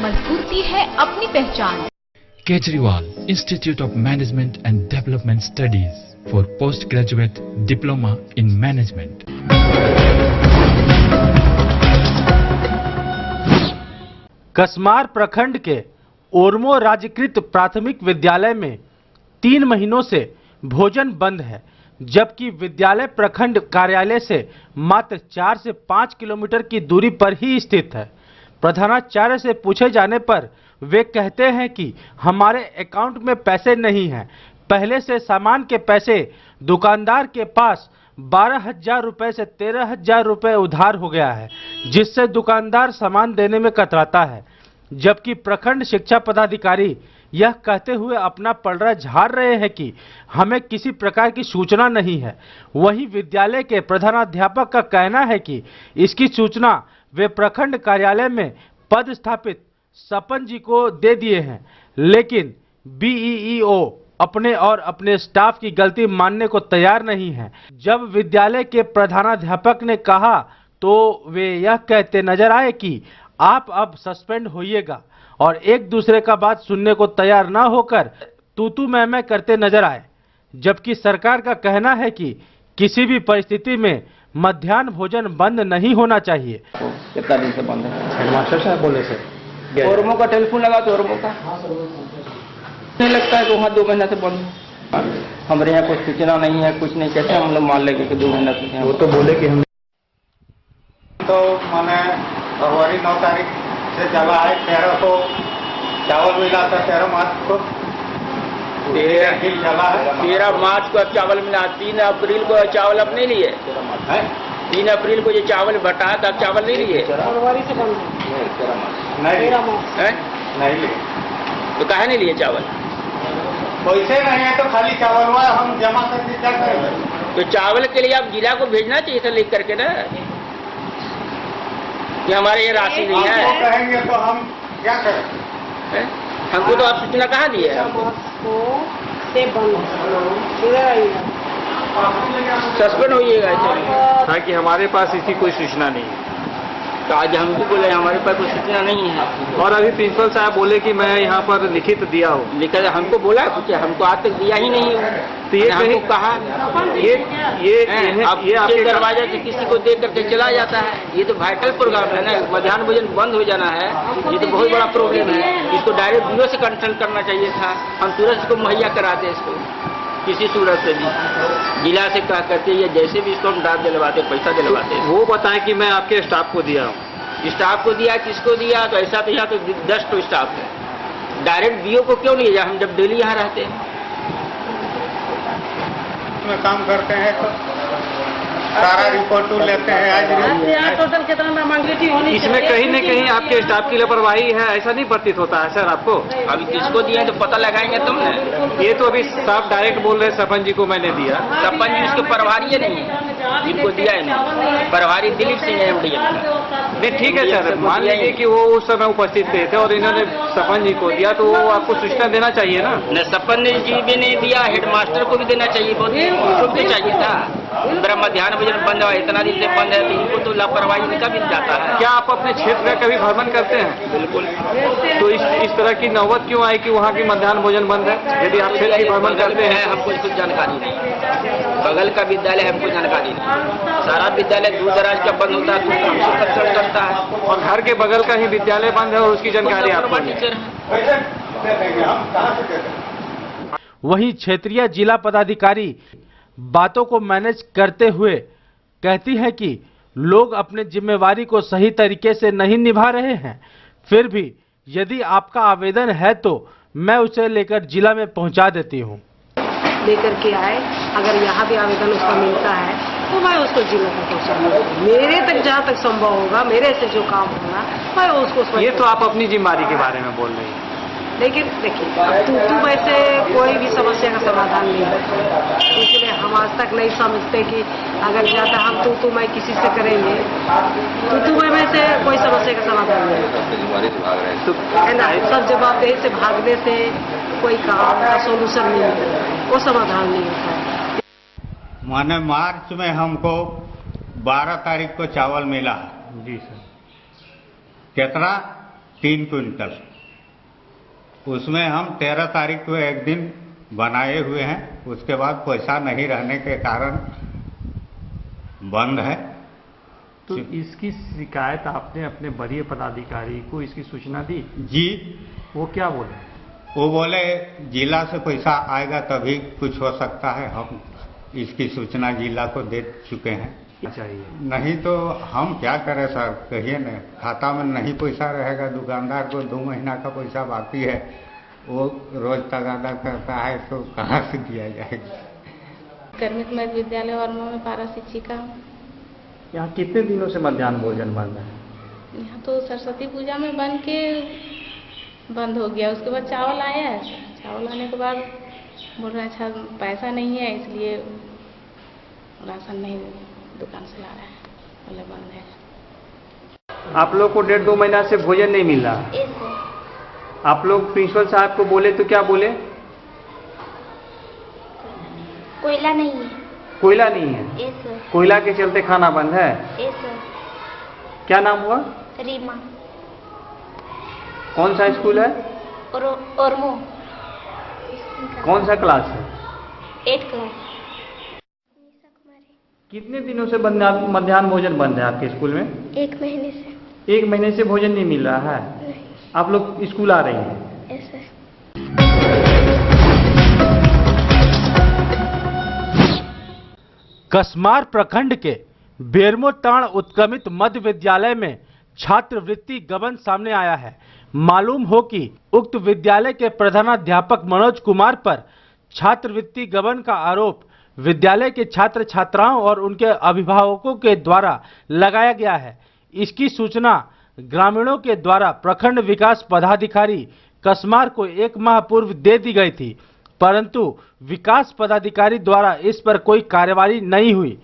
मजबूती है अपनी पहचान। Kejriwal Institute of Management and Development Studies for Postgraduate Diploma in Management. Kasmar प्रखंड के ओरमो राज्यकृत प्राथमिक विद्यालय में 3 महीनों से भोजन बंद है, जबकि विद्यालय प्रखंड कार्यालय से मात्र 4 से 5 किलोमीटर की दूरी पर ही स्थित है। प्रधानाचार्य से पूछे जाने पर वे कहते हैं कि हमारे अकाउंट में पैसे नहीं हैं। पहले से सामान के पैसे दुकानदार के पास 12,000 रुपए से 13,000 रुपए उधार हो गया है, जिससे दुकानदार सामान देने में कतराता है। जबकि प्रखंड शिक्षा पदाधिकारी यह कहते हुए अपना पलड़ा झाड़ रहे हैं कि हमें किसी प्रकार की सूचना नहीं है। वहीं विद्यालय के प्रधानाध्यापक का कहना है कि इसकी सूचना वे प्रखंड कार्यालय में पद स्थापित सपन जी को दे दिए हैं, लेकिन बीईओ अपने और अपने स्टाफ की गलती मानने को तैयार नहीं है। जब विद्यालय के प्रधानाध्यापक ने कहा तो वे यह कहते नजर आए कि आप अब सस्पेंड होइएगा, और एक दूसरे का बात सुनने को तैयार न होकर तू मैं करते नजर आए। जबकि सरकार का कहना है कि किसी भी परिस्थिति में मध्याह्न भोजन बंद नहीं होना चाहिए। कितना दिन से बंद है? मास्टर साहब बोले से ओरमो का टेलीफोन लगा तो ओरमो का नहीं लगता है कि वहाँ 2 महीना से बंद है। हमारे यहाँ कोई सूचना नहीं है, कुछ नहीं। कैसे हम लोग मान लेंगे कि 2 महीना से? वो तो बोले कि हम तो मैंने फरवरी 9 तारीख से चला है। 13 को चावल मिला था, 13 मार्च को 13 मार्च को चावल मिला। 3 अप्रैल को चावल अब नहीं लिए। 3 अप्रैल को जो चावल बटा था, चावल नहीं लिए। फरवरी से बंद नहीं लिए। तो काहे नहीं लिए चावल? पैसे नहीं है तो खाली चावल हुआ, हम जमा करके क्या करेंगे? तो चावल के लिए आप जिला को भेजना चाहिए था लिख करके ना, कि हमारे ये राशि नहीं है। हम कहेंगे तो हम क्या करें? हमको तो आप सूचना कहाँ दी है? सस्पेंड होइएगा ताकि हमारे पास इसकी कोई सूचना नहीं है। तो आज हम भी बोले हमारे पास कोई सूचना नहीं है। और अभी प्रिंसिपल साहब बोले कि मैं यहाँ पर लिखित दिया हूँ। लिखा हमको बोला कुछ, हमको आज तक दिया ही नहीं। तो ये कहीं कहा ये आपके दरवाजे से किसी को दे करके चला जाता है। ये तो वाइटल प्रोग्राम है ना, मध्याह्न भोजन बंद हो जाना है, ये तो बहुत बड़ा प्रॉब्लम है। इसको डायरेक्ट ब्यूरो से कंसल्ट करना चाहिए था, हम तुरंत इसको मुहैया कराते इसको किसी सूरत से भी। जिला से कह करके ये जैसे भी इसको हम डाक दिलवाते, पैसा दिलवाते। वो बताएं कि मैं आपके स्टाफ को दिया हूँ। स्टाफ को दिया, किसको दिया? तो ऐसा तो यहाँ तो 10 तो स्टाफ है। डायरेक्ट बीओ को क्यों नहीं? हम जब डेली यहाँ रहते हैं में काम करते हैं तो सारा रिपोर्ट लेते हैं। आज टोटल कितना मांगती होनी इसमें कहीं न कहीं आपके स्टाफ की लापरवाही है, ऐसा नहीं प्रतीत होता है सर आपको? अभी किसको दिए तो पता लगाएंगे तुमने। ये तो अभी साफ डायरेक्ट बोल रहे सरपंच जी को मैंने दिया। सरपंच जी उसके प्रभारी नहीं है, जिनको दिया है नहीं। प्रभारी दिलीप सिंह है एमडीएम। नहीं ठीक है सर, मान लीजिए कि वो उस समय उपस्थित थे और इन्होंने सरपंच जी को दिया, तो वो आपको सूचना देना चाहिए ना। न सरपंच जी भी नहीं दिया, हेडमास्टर को भी देना चाहिए, बहुत चाहिए था। मेरा मध्याह्न भोजन बंद हुआ, इतना दिन से बंद है, तो इनको तो लापरवाही इनका भी जाता है। क्या आप अपने क्षेत्र का कभी भ्रमण करते हैं? बिल्कुल। तो इस तरह की नौबत क्यों आई कि वहाँ की मध्याह्न भोजन बंद है? यदि आप क्षेत्र की भ्रमण करते हैं, हमको कुछ जानकारी नहीं। बगल का विद्यालय हमको जानकारी नहीं। सारा विद्यालय दूर दराज का बंद होता है तो हमको कंसल्ट करता है। और घर के बगल का ही विद्यालय बंद है और उसकी जानकारी आपको टीचर है। वहीं क्षेत्रीय जिला पदाधिकारी बातों को मैनेज करते हुए कहती है कि लोग अपने जिम्मेवारी को सही तरीके से नहीं निभा रहे हैं। फिर भी यदि आपका आवेदन है तो मैं उसे लेकर जिला में पहुंचा देती हूं। लेकर के आए, अगर यहाँ भी आवेदन उसका मिलता है तो मैं उसको जिला में पहुँचाऊंगा। मेरे तक जहाँ तक संभव होगा, मेरे से जो काम होगा मैं उसको। ये तो आप अपनी जिम्मेदारी के बारे में बोल रही हैं, लेकिन देखिए तू वैसे कोई भी समस्या का समाधान नहीं है, इसलिए हम आज तक नहीं समझते कि अगर ज़्यादा हम तू मैं किसी से करेंगे तू मैं से कोई समस्या का समाधान नहीं है ना। सब जवाबदेही से भागने से कोई काम का सोल्यूशन नहीं है, वो समाधान नहीं होता है। माने मार्च में हमको 12 तारीख को चावल मिला। जी सर। कितना? 3 क्विंटल। उसमें हम 13 तारीख को एक दिन बनाए हुए हैं, उसके बाद पैसा नहीं रहने के कारण बंद है। तो इसकी शिकायत आपने अपने वरीय पदाधिकारी को इसकी सूचना दी? जी। वो क्या बोले? वो बोले जिला से पैसा आएगा तभी कुछ हो सकता है। हम इसकी सूचना जिला को दे चुके हैं। चाहिए नहीं तो हम क्या करें सर, कहिए न, खाता में नहीं पैसा रहेगा। दुकानदार को 2 महीना का पैसा बाकी है, वो रोज तगादा करता है, तो कहाँ से दिया जाएगा। कर्मिक मध्य विद्यालय और में पारा शिक्षिका। यहाँ कितने दिनों से मध्याह्न भोजन बंद है? यहाँ तो सरस्वती पूजा में बंद हो गया। उसके बाद चावल आया है, चावल आने के बाद बोल रहे अच्छा पैसा नहीं है इसलिए राशन नहीं दुकान से ला रहा है, बोले बंद है। आप लोग को 1.5-2 महीना से भोजन नहीं मिल रहा? आप लोग प्रिंसिपल साहब को बोले तो क्या बोले? कोयला नहीं है। कोयला नहीं है? कोयला के चलते खाना बंद है? क्या नाम हुआ? रीमा। कौन सा स्कूल है? ओरमो। कौन सा क्लास है? 8 क्लास। कितने दिनों से मध्याह्न भोजन बंद है आपके स्कूल में? 1 महीने से। 1 महीने से भोजन नहीं मिल रहा है? नहीं। आप लोग स्कूल आ रही हैं? कसमार प्रखंड के बेरमोटाण उत्क्रमित मध्य विद्यालय में छात्रवृत्ति गबन सामने आया है। मालूम हो कि उक्त विद्यालय के प्रधानाध्यापक मनोज कुमार पर छात्रवृत्ति गबन का आरोप विद्यालय के छात्र छात्राओं और उनके अभिभावकों के द्वारा लगाया गया है। इसकी सूचना ग्रामीणों के द्वारा प्रखंड विकास पदाधिकारी कसमार को 1 माह पूर्व दे दी गई थी, परंतु विकास पदाधिकारी द्वारा इस पर कोई कार्यवाही नहीं हुई।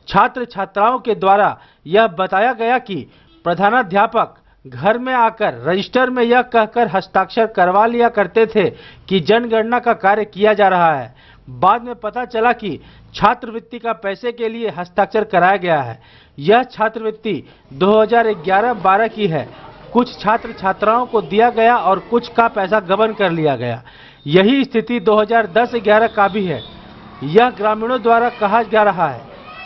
छात्र छात्राओं के द्वारा यह बताया गया कि प्रधानाध्यापक घर में आकर रजिस्टर में यह कहकर हस्ताक्षर करवा लिया करते थे कि जनगणना का कार्य किया जा रहा है। बाद में पता चला कि छात्रवृत्ति का पैसे के लिए हस्ताक्षर कराया गया है। यह छात्रवृत्ति 2011-12 की है। कुछ छात्र छात्राओं को दिया गया और कुछ का पैसा गबन कर लिया गया। यही स्थिति 2010-11 का भी है, यह ग्रामीणों द्वारा कहा जा रहा है।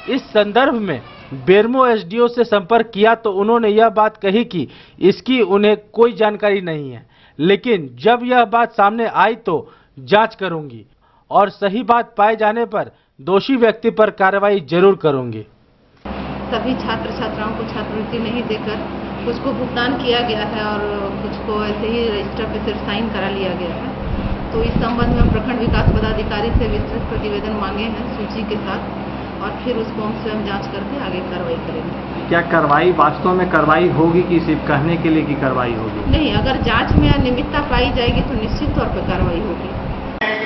इस संदर्भ में बेरमो एसडीओ से संपर्क किया तो उन्होंने यह बात कही कि इसकी उन्हें कोई जानकारी नहीं है, लेकिन जब यह बात सामने आई तो जांच करूंगी और सही बात पाए जाने पर दोषी व्यक्ति पर कार्रवाई जरूर करूंगी। सभी छात्र छात्राओं को छात्रवृत्ति नहीं देकर कुछ को भुगतान किया गया है और कुछ को ऐसे ही रजिस्टर पे सिर्फ साइन करा लिया गया है। तो इस संबंध में प्रखंड विकास पदाधिकारी से विस्तृत प्रतिवेदन मांगे हैं सूची के साथ, और फिर उस फॉर्म से हम जांच करके आगे कार्रवाई करेंगे। क्या कार्रवाई वास्तव में कार्रवाई होगी कि सिर्फ कहने के लिए की कार्रवाई होगी? नहीं, अगर जांच में अनियमितता पाई जाएगी तो निश्चित तौर पर कार्रवाई होगी।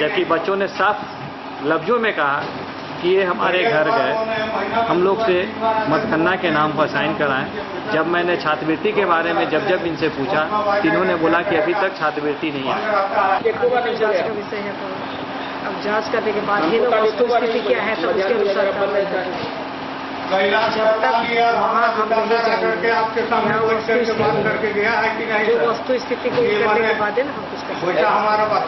जबकि बच्चों ने साफ लफ्जों में कहा कि ये हमारे घर गए, हम लोग से मतगणना के नाम पर साइन कराएं। जब मैंने छात्रवृत्ति के बारे में जब इनसे पूछा तो इन्होंने बोला कि अभी तक छात्रवृत्ति नहीं है। जांच का विषय है, तो अब जांच करने के बाद ही स्थिति क्या है तो उसके अनुसार कार्रवाई करेंगे। जब तक वहाँ हम नहीं जाएंगे, जो वस्तु स्थिति को करने के बाद है ना हम कुछ कर सकते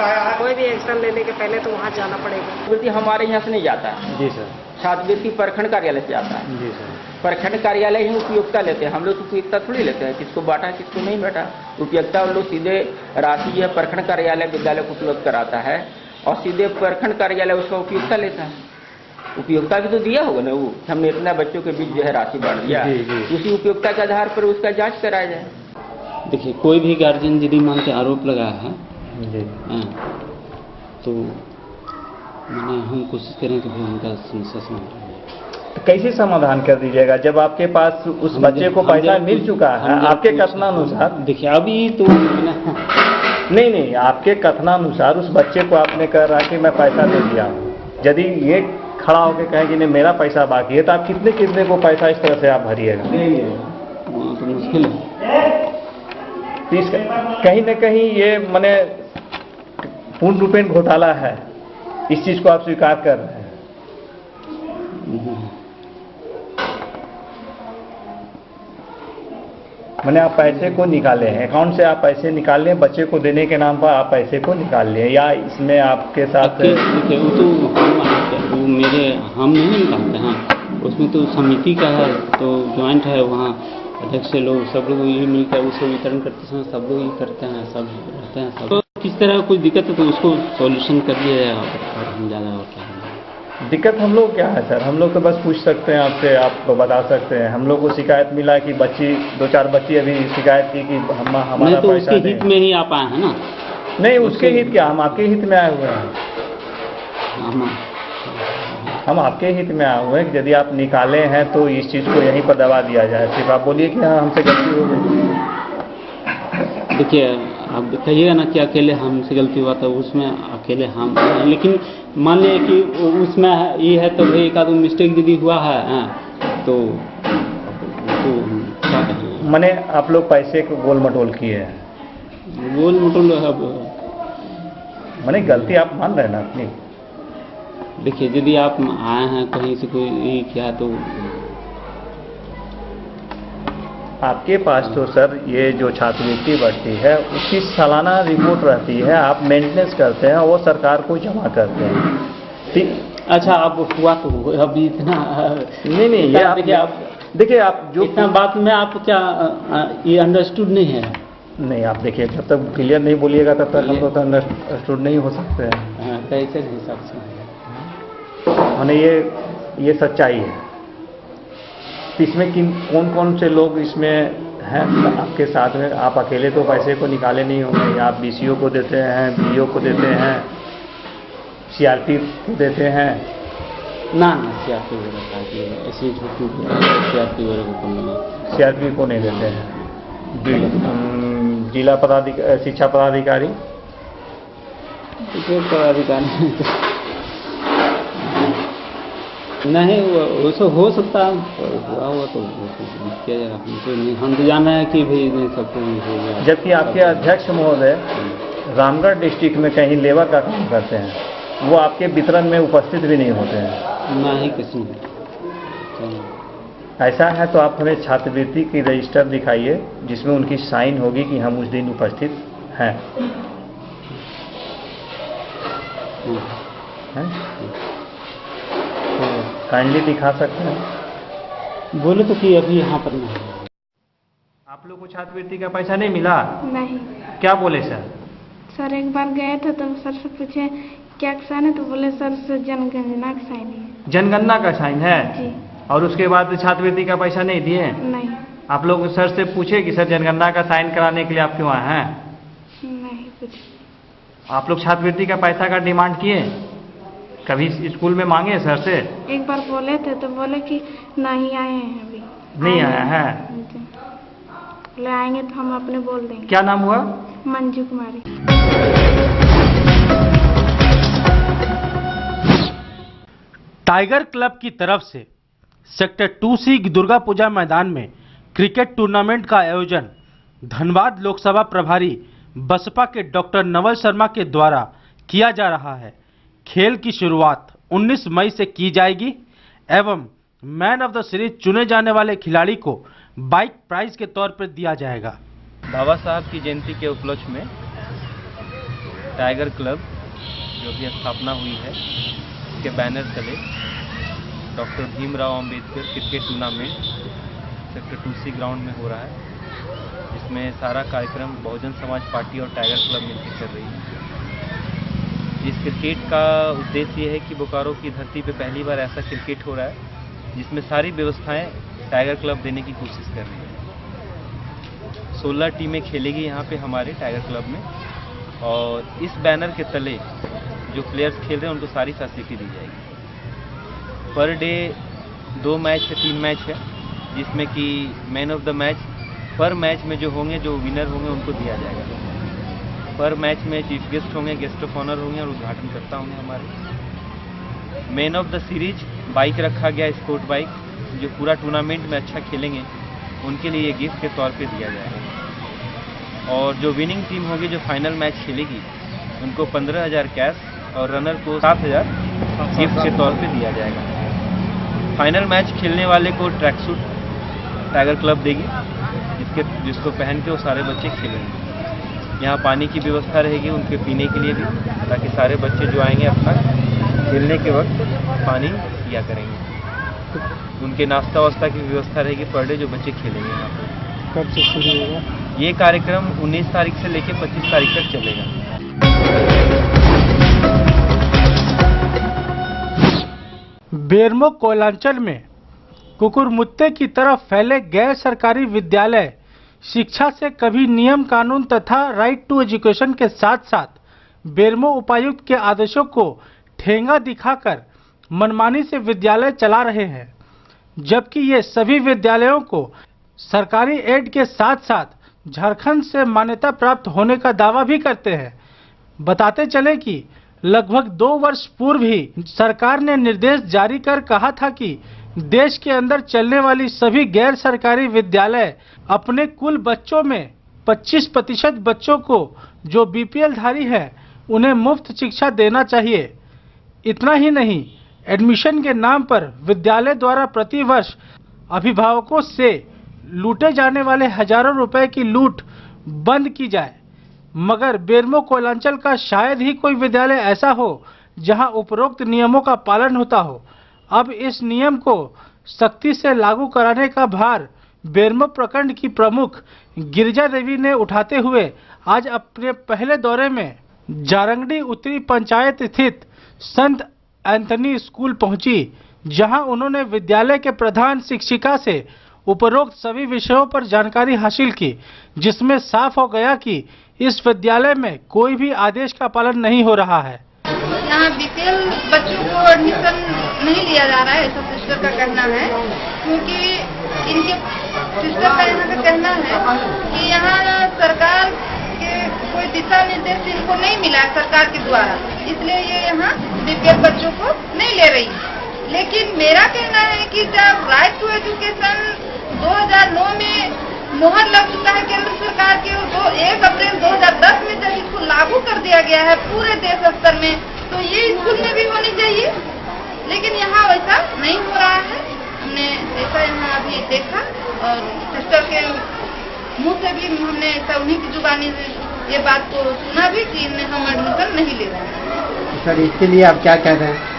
हैं। कोई भी एक्शन लेने के पहले तो वहाँ जाना पड़ेगा। छात्रवृत्ति हमारे यहाँ से नहीं जाता है। जी सर। छात्रवृत्ति प्रखंड कार्यालय से आता है। जी सर। प्रखंड कार्यालय ही उपयोगिता लेते हैं, हम लोग उपयोगिता थोड़ी लेते हैं, किसको बांटा किसको नहीं बांटा। उपयोगिता लोग सीधे राशि है प्रखंड कार्यालय विद्यालय को उपलब्ध कराता है और सीधे प्रखंड कार्यालय उसका उपयोगिता लेता है। उपयोगिता भी तो दिया होगा ना, वो हमने इतना बच्चों के बीच जो है राशि बांट दिया, उसी उपयोगिता के आधार पर उसका जांच कराया जाए। देखिए, कोई भी गार्जियन यदि मान के आरोप लगाया है तो मैंने हम कोशिश करें कि उनका समस्या समाधान। तो कैसे समाधान कर दीजिएगा जब आपके पास उस बच्चे को पैसा मिल चुका है? आपके कथनानुसार देखिए, अभी तो नहीं, आपके कथनानुसार उस बच्चे को आपने कह रहा कि मैं पैसा दे दिया। यदि ये खड़ा होकर कहे कि नहीं मेरा पैसा बाकी है, तो आप कितने को पैसा इस तरह से आप भरिएगा? तो मुश्किल है। कहीं न कहीं ये माने पूर्ण रूपेण घोटाला है, इस चीज को आप स्वीकार कर रहे हैं। मैंने आप पैसे को निकाले हैं, अकाउंट से आप पैसे निकाल लें, बच्चे को देने के नाम पर आप पैसे को निकाल लें, या इसमें आपके साथ देखिए वो तो वो मेरे हम नहीं निकालते हैं, उसमें तो समिति का है, तो ज्वाइंट है, वहाँ अध्यक्ष लोग सब लोग ये मिलकर उसको वितरण करते समय सब लोग ये करते हैं, सब रहते हैं सब। तो किस तरह कोई दिक्कत है तो उसको सॉल्यूशन कर दिया जाएगा, और हम ज़्यादा और क्या दिक्कत हम लोग क्या है सर, हम लोग तो बस पूछ सकते हैं आपसे, आप बता सकते हैं। हम लोग को शिकायत मिला कि बच्ची 2-4 बच्ची अभी शिकायत की कि हमारा तो उसके हित में ही आप आए हैं ना? नहीं उसके हित क्या, हम आपके हित में आए हुए हैं, हम आपके हित में आए हुए हैं। यदि आप निकाले हैं तो इस चीज़ को यहीं पर दबा दिया जाए, सिर्फ आप बोलिए कि हाँ हमसे गलती हो गई। देखिए आप कहिएगा ना कि अकेले हमसे गलती हुआ था, उसमें अकेले हम, लेकिन मान लिया कि उसमें ये है तो भाई एक आध मिस्टेक यदि हुआ है तो क्या कहें। मैंने आप लोग पैसे को गोल मटोल किए हैं, गोल मटोल मैंने गलती आप मान रहे हैं ना अपनी। देखिए यदि आप आए हैं कहीं से कोई ये किया तो आपके पास तो सर ये जो छात्रवृत्ति बढ़ती है उसकी सालाना रिपोर्ट रहती है, आप मेंटेनेंस करते हैं, वो सरकार को जमा करते हैं, ठीक। अच्छा आप हुआ तो अभी इतना नहीं ये देखिए आप जो इतना बात में आप क्या ये अंडरस्टूड नहीं है? नहीं आप देखिए जब तक क्लियर नहीं बोलिएगा तब तक हम लोग अंडरस्टूड नहीं हो सकते हैं। कैसे हिसाब से मैंने ये सच्चाई है। इसमें कौन कौन से लोग इसमें हैं आपके साथ में? आप अकेले तो पैसे को निकाले नहीं होंगे, आप BCO को देते हैं, BDO को देते हैं, CRP को देते हैं ना? CRP वगैरह ऐसे CRP वगैरह को CRP को नहीं देते हैं। जिला पदाधिकारी, शिक्षा पदाधिकारी नहीं वो हो सकता है, हुआ हुआ तो किया जाएगा, हम तो जान रहे हैं कि भाई नहीं सबको हो गया। जबकि आपके अध्यक्ष महोदय रामगढ़ डिस्ट्रिक्ट में कहीं लेबर का काम करते हैं, वो आपके वितरण में उपस्थित भी नहीं होते हैं। नहीं किसी ऐसा है तो आप हमें छात्रवृत्ति की रजिस्टर दिखाइए जिसमें उनकी साइन होगी कि हम उस दिन उपस्थित हैं। काइंडली दिखा सकते हैं? बोले तो कि अभी यहाँ पर नहीं। आप लोग को छात्रवृत्ति का पैसा नहीं मिला? नहीं। क्या बोले सर? सर एक बार गए थे तो सर से पूछे क्या साइन है, तो बोले सर से जनगणना का साइन है। जनगणना का साइन है जी। और उसके बाद छात्रवृत्ति का पैसा नहीं दिए? नहीं। आप लोग सर से पूछे कि सर जनगणना का साइन कराने के लिए आप क्यों आए हैं? नहीं कुछ। आप लोग छात्रवृत्ति का पैसा का डिमांड किए? कभी स्कूल में मांगे सर से? एक बार बोले थे तो बोले कि नहीं आए हैं अभी। नहीं आया है? बोले आएंगे तो हम अपने बोल देंगे। क्या नाम हुआ? मंजू कुमारी। टाइगर क्लब की तरफ से सेक्टर 2C दुर्गा पूजा मैदान में क्रिकेट टूर्नामेंट का आयोजन धनबाद लोकसभा प्रभारी बसपा के डॉक्टर नवल शर्मा के द्वारा किया जा रहा है। खेल की शुरुआत 19 मई से की जाएगी एवं मैन ऑफ द सीरीज चुने जाने वाले खिलाड़ी को बाइक प्राइज के तौर पर दिया जाएगा। बाबा साहब की जयंती के उपलक्ष्य में टाइगर क्लब जो भी स्थापना हुई है उसके बैनर तले doctor Bhimrao Ambedkar cricket tournament sector 2C ground में हो रहा है, जिसमें सारा कार्यक्रम बहुजन समाज पार्टी और टाइगर क्लब मिलकर कर रही है। इस क्रिकेट का उद्देश्य ये है कि बोकारो की धरती पे पहली बार ऐसा क्रिकेट हो रहा है जिसमें सारी व्यवस्थाएं टाइगर क्लब देने की कोशिश कर रही है। 16 टीमें खेलेगी यहाँ पे हमारे टाइगर क्लब में, और इस बैनर के तले जो प्लेयर्स खेल रहे हैं उनको सारी फैसिलिटी दी जाएगी। पर डे 2 मैच से 3 मैच है, जिसमें कि मैन ऑफ द मैच पर मैच में जो होंगे, जो विनर होंगे उनको दिया जाएगा। पर मैच में चीफ गेस्ट होंगे, गेस्ट ऑफ ऑनर होंगे और उद्घाटनकर्ता होंगे हमारे। Man of the series bike रखा गया, स्पोर्ट बाइक, जो पूरा टूर्नामेंट में अच्छा खेलेंगे उनके लिए ये गिफ्ट के तौर पे दिया जाएगा। और जो विनिंग टीम होगी, जो फाइनल मैच खेलेगी, उनको 15,000 कैश और रनर को 7,000 गिफ्ट के तौर पे दिया जाएगा। फाइनल मैच खेलने वाले को ट्रैक सूट टाइगर क्लब देगी, जिसको पहन के वो सारे बच्चे खेलेंगे। यहाँ पानी की व्यवस्था रहेगी उनके पीने के लिए भी, ताकि सारे बच्चे जो आएंगे अपना खेलने के वक्त पानी पिया करेंगे। उनके नाश्ता वास्ता की व्यवस्था रहेगी पर डे जो बच्चे खेलेंगे यहाँ पर। कब से शुरू होगा ये कार्यक्रम 19 तारीख से लेकर 25 तारीख तक चलेगा। बेरमो कोयलांचल में कुकुरमुत्ते की तरफ फैले गैर सरकारी विद्यालय शिक्षा से कभी नियम कानून तथा राइट टू एजुकेशन के साथ साथ बेरमो उपायुक्त के आदेशों को ठेंगा दिखाकर मनमानी से विद्यालय चला रहे हैं, जबकि ये सभी विद्यालयों को सरकारी एड के साथ साथ झारखंड से मान्यता प्राप्त होने का दावा भी करते हैं। बताते चले कि लगभग 2 वर्ष पूर्व ही सरकार ने निर्देश जारी कर कहा था कि देश के अंदर चलने वाली सभी गैर सरकारी विद्यालय अपने कुल बच्चों में 25% बच्चों को जो बीपीएल धारी हैं उन्हें मुफ्त शिक्षा देना चाहिए। इतना ही नहीं, एडमिशन के नाम पर विद्यालय द्वारा प्रति वर्ष अभिभावकों से लूटे जाने वाले हजारों रुपए की लूट बंद की जाए। मगर बेरमो कोयलांचल का शायद ही कोई विद्यालय ऐसा हो जहां उपरोक्त नियमों का पालन होता हो। अब इस नियम को सख्ती से लागू कराने का भार बेरमो प्रखंड की प्रमुख गिरिजा देवी ने उठाते हुए आज अपने पहले दौरे में जारंगडी उत्तरी पंचायत स्थित संत एंथनी स्कूल पहुंची, जहां उन्होंने विद्यालय के प्रधान शिक्षिका से उपरोक्त सभी विषयों पर जानकारी हासिल की, जिसमें साफ हो गया कि इस विद्यालय में कोई भी आदेश का पालन नहीं हो रहा है। यहाँ बीपीएल बच्चों को एडमिशन नहीं लिया जा रहा है, ऐसा सिस्टर का कहना है, क्योंकि इनके सिस्टर का यहाँ का कहना है कि यहाँ सरकार के कोई दिशा निर्देश इनको नहीं मिला है सरकार के द्वारा, इसलिए ये यहाँ बीपीएल बच्चों को नहीं ले रही है। लेकिन मेरा कहना है कि जब राइट टू एजुकेशन 2009 में मोहर लग चुका है केंद्र सरकार के, 1 अप्रैल 2010 में जब इसको लागू कर दिया गया है पूरे देश स्तर में, तो ये स्कूल में भी होनी चाहिए। लेकिन यहाँ वैसा नहीं हो रहा है। हमने ऐसा यहाँ अभी देखा और सिस्टर के मुंह से भी हमने ऐसा उन्हीं की जुबानी से ये बात को सुना भी कि हम एडमिशन नहीं ले रहे हैं। सर, इसके लिए आप क्या कह रहे हैं?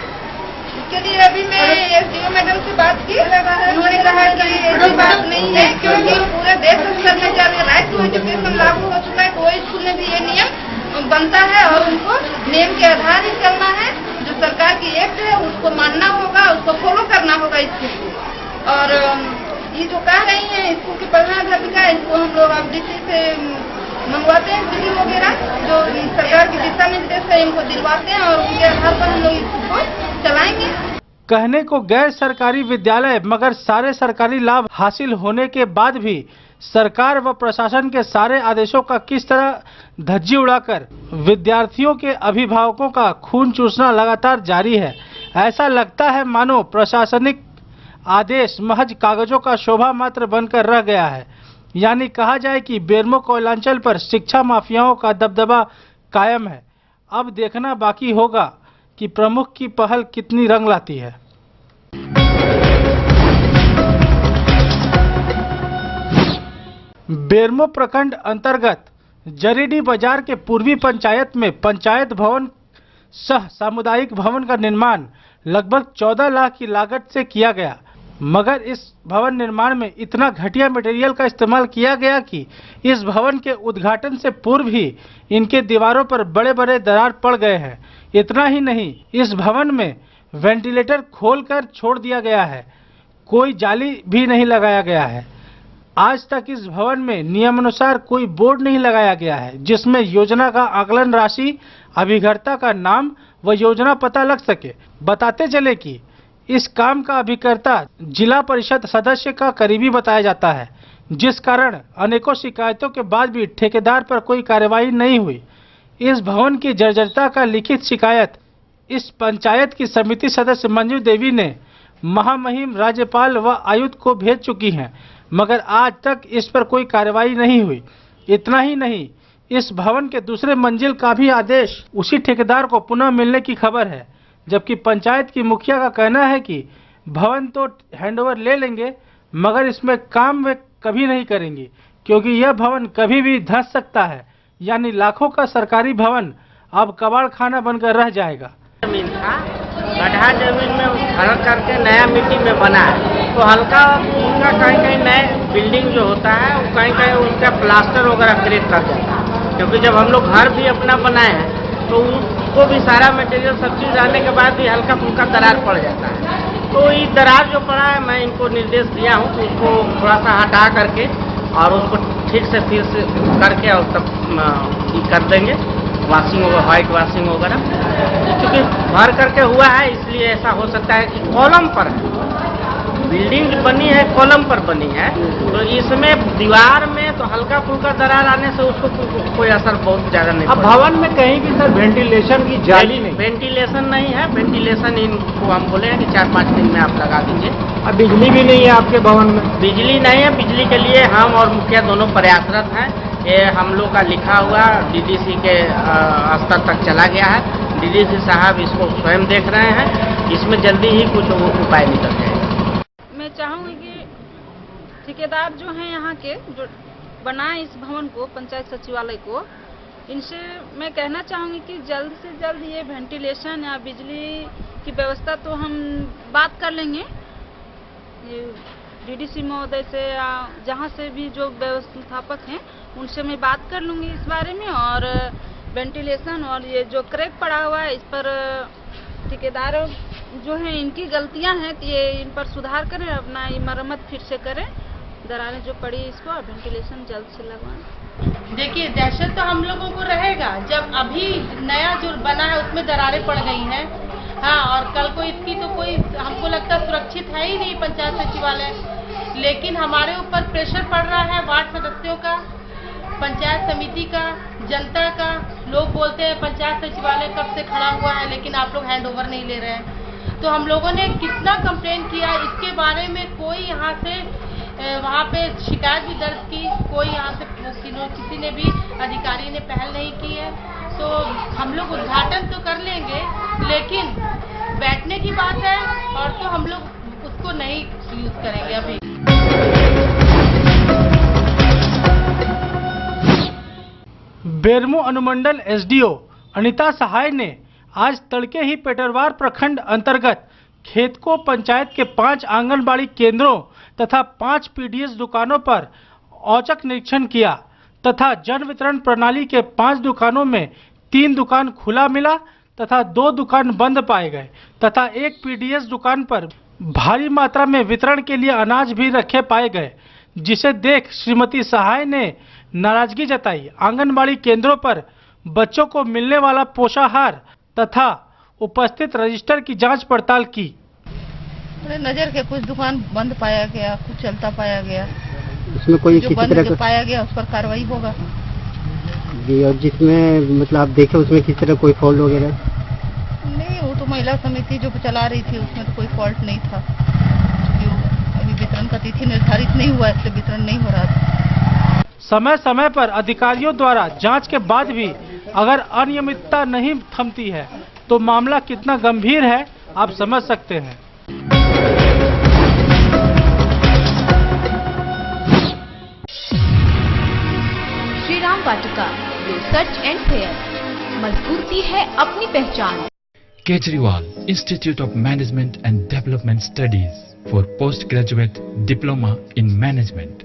इसके लिए अभी मैं एसडीओ मैडम से बात की, उन्होंने कहा कि ऐसी बात नहीं है, क्योंकि पूरे देश स्तर में जब राइट टू एजुकेशन लागू हो चुका है तो वही स्कूल में भी ये नियम बनता है और उनको नियम के आधार ही चलना है। जो सरकार की एक्ट है उसको मानना होगा, उसको फॉलो करना होगा स्कूल को। और ये जो कह रही है स्कूल की प्रधानाध्यापिका, इसको हम लोग अब डीसी से मंगवाते हैं सीडी वगैरह, जो सरकार के दिशा निर्देश है इनको दिलवाते हैं और उनके आधार पर हम लोग स्कूल को चलाएंगे। कहने को गैर सरकारी विद्यालय, मगर सारे सरकारी लाभ हासिल होने के बाद भी सरकार व प्रशासन के सारे आदेशों का किस तरह धज्जी उड़ाकर विद्यार्थियों के अभिभावकों का खून चूसना लगातार जारी है। ऐसा लगता है मानो प्रशासनिक आदेश महज कागजों का शोभा मात्र बनकर रह गया है। यानी कहा जाए कि बेरमो कोयलांचल पर शिक्षा माफियाओं का दबदबा कायम है। अब देखना बाकी होगा कि प्रमुख की पहल कितनी रंग लाती है। बेरमो प्रखंड अंतर्गत जरीडी बाजार के पूर्वी पंचायत में पंचायत भवन सह सामुदायिक भवन का निर्माण लगभग 14 लाख की लागत से किया गया, मगर इस भवन निर्माण में इतना घटिया मटेरियल का इस्तेमाल किया गया कि इस भवन के उद्घाटन से पूर्व ही इनके दीवारों पर बड़े बड़े दरार पड़ गए हैं। इतना ही नहीं, इस भवन में वेंटिलेटर खोलकर छोड़ दिया गया है, कोई जाली भी नहीं लगाया गया है। आज तक इस भवन में नियमानुसार कोई बोर्ड नहीं लगाया गया है जिसमें योजना का आकलन राशि, अभिकर्ता का नाम व योजना पता लग सके। बताते चले कि इस काम का अभिकर्ता जिला परिषद सदस्य का करीबी बताया जाता है, जिस कारण अनेकों शिकायतों के बाद भी ठेकेदार पर कोई कार्रवाई नहीं हुई। इस भवन की जर्जरता का लिखित शिकायत इस पंचायत की समिति सदस्य मंजू देवी ने महामहिम राज्यपाल व आयुक्त को भेज चुकी हैं, मगर आज तक इस पर कोई कार्रवाई नहीं हुई। इतना ही नहीं, इस भवन के दूसरे मंजिल का भी आदेश उसी ठेकेदार को पुनः मिलने की खबर है, जबकि पंचायत की मुखिया का कहना है कि भवन तो हैंडओवर ले लेंगे मगर इसमें काम वे कभी नहीं करेंगी, क्योंकि यह भवन कभी भी धंस सकता है, यानी लाखों का सरकारी भवन अब कबाड़ खाना बनकर रह जाएगा। जमीन था, गड्ढा जमीन में भर करके नया मिट्टी में बना है, तो हल्का उनका कहीं नए बिल्डिंग जो होता है वो कहीं उसका प्लास्टर वगैरह क्रेक कर जाता है, क्योंकि जब हम लोग घर भी अपना बनाए हैं तो उसको भी सारा मटेरियल सब चीज़ डालने के बाद भी हल्का फुल्का दरार पड़ जाता है। तो ये दरार जो पड़ा है, मैं इनको निर्देश दिया हूँ कि उसको थोड़ा सा हटा करके और उसको ठीक से फिर से करके और तब कर देंगे वॉशिंग वगैरह, व्हाइट वॉशिंग वगैरह। क्योंकि भर करके हुआ है इसलिए ऐसा हो सकता है कि कॉलम पर है, बिल्डिंग बनी है कॉलम पर बनी है, तो इसमें दीवार में तो हल्का फुल्का दरार आने से उसको कोई असर बहुत ज़्यादा नहीं। अब भवन में कहीं भी सर वेंटिलेशन की जाली नहीं, वेंटिलेशन नहीं है। वेंटिलेशन इनको हम बोले हैं कि 4-5 दिन में आप लगा दीजिए। अब बिजली भी नहीं है आपके भवन में? बिजली नहीं है। बिजली के लिए हम और मुखिया दोनों प्रयासरत हैं। ये हम लोग का लिखा हुआ डीडीसी के स्तर तक चला गया है। डीडीसी साहब इसको स्वयं देख रहे हैं, इसमें जल्दी ही कुछ उपाय निकल जाएगा। मैं चाहूँगी कि ठेकेदार जो हैं यहाँ के, जो बनाए इस भवन को, पंचायत सचिवालय को, इनसे मैं कहना चाहूँगी कि जल्द से जल्द ये वेंटिलेशन या बिजली की व्यवस्था तो हम बात कर लेंगे डीडीसी महोदय से या जहाँ से भी जो व्यवस्थापक हैं उनसे मैं बात कर लूँगी इस बारे में। और वेंटिलेशन और ये जो क्रैक पड़ा हुआ है, इस पर ठेकेदार जो हैं इनकी गलतियां हैं, तो ये इन पर सुधार करें, अपना ये मरम्मत फिर से करें, दरारें जो पड़ी इसको और वेंटिलेशन जल्द से लगवाएं। देखिए, दहशत तो हम लोगों को रहेगा जब अभी नया जो बना है उसमें दरारें पड़ गई हैं। हाँ, और कल को इसकी तो कोई हमको लगता सुरक्षित है ही नहीं पंचायत सचिवालय, लेकिन हमारे ऊपर प्रेशर पड़ रहा है वार्ड सदस्यों का, पंचायत समिति का, जनता का। लोग बोलते हैं पंचायत सचिवालय कब से खड़ा हुआ है लेकिन आप लोग हैंड ओवर नहीं ले रहे हैं। तो हम लोगों ने कितना कंप्लेन किया इसके बारे में, कोई यहाँ से वहाँ पे शिकायत भी दर्ज की, कोई यहाँ से किसी ने भी अधिकारी ने पहल नहीं की है। तो हम लोग उद्घाटन तो कर लेंगे, लेकिन बैठने की बात है और तो हम लोग उसको नहीं यूज करेंगे अभी। बेरमो अनुमंडल एसडीओ अनिता सहाय ने आज तड़के ही पेटरवार प्रखंड अंतर्गत खेतको पंचायत के 5 आंगनबाड़ी केंद्रों तथा 5 पीडीएस दुकानों पर औचक निरीक्षण किया तथा जन वितरण प्रणाली के 5 दुकानों में 3 दुकान खुला मिला तथा 2 दुकान बंद पाए गए तथा एक पीडीएस दुकान पर भारी मात्रा में वितरण के लिए अनाज भी रखे पाए गए, जिसे देख श्रीमती सहाय ने नाराजगी जताई। आंगनबाड़ी केंद्रों पर बच्चों को मिलने वाला पोषाहार तथा उपस्थित रजिस्टर की जांच पड़ताल की। नजर के कुछ दुकान बंद पाया गया, कुछ चलता पाया गया, उसमें कोई जो किसी बंद तरह का पाया गया उस पर कार्रवाई होगा जी। और जिसमें मतलब आप देखे उसमें किसी तरह कोई फॉल्ट वगैरह नहीं, वो तो महिला समिति जो चला रही थी उसमें तो कोई फॉल्ट नहीं था। अभी वितरण का तिथि निर्धारित नहीं हुआ, इसलिए वितरण नहीं हो रहा था। समय समय पर अधिकारियों द्वारा जांच के बाद भी अगर अनियमितता नहीं थमती है तो मामला कितना गंभीर है आप समझ सकते हैं। श्रीराम वाटिका, यो सच एंड फेयर, मजबूती है अपनी पहचान। Kejriwal Institute of Management and Development Studies for Postgraduate Diploma in Management.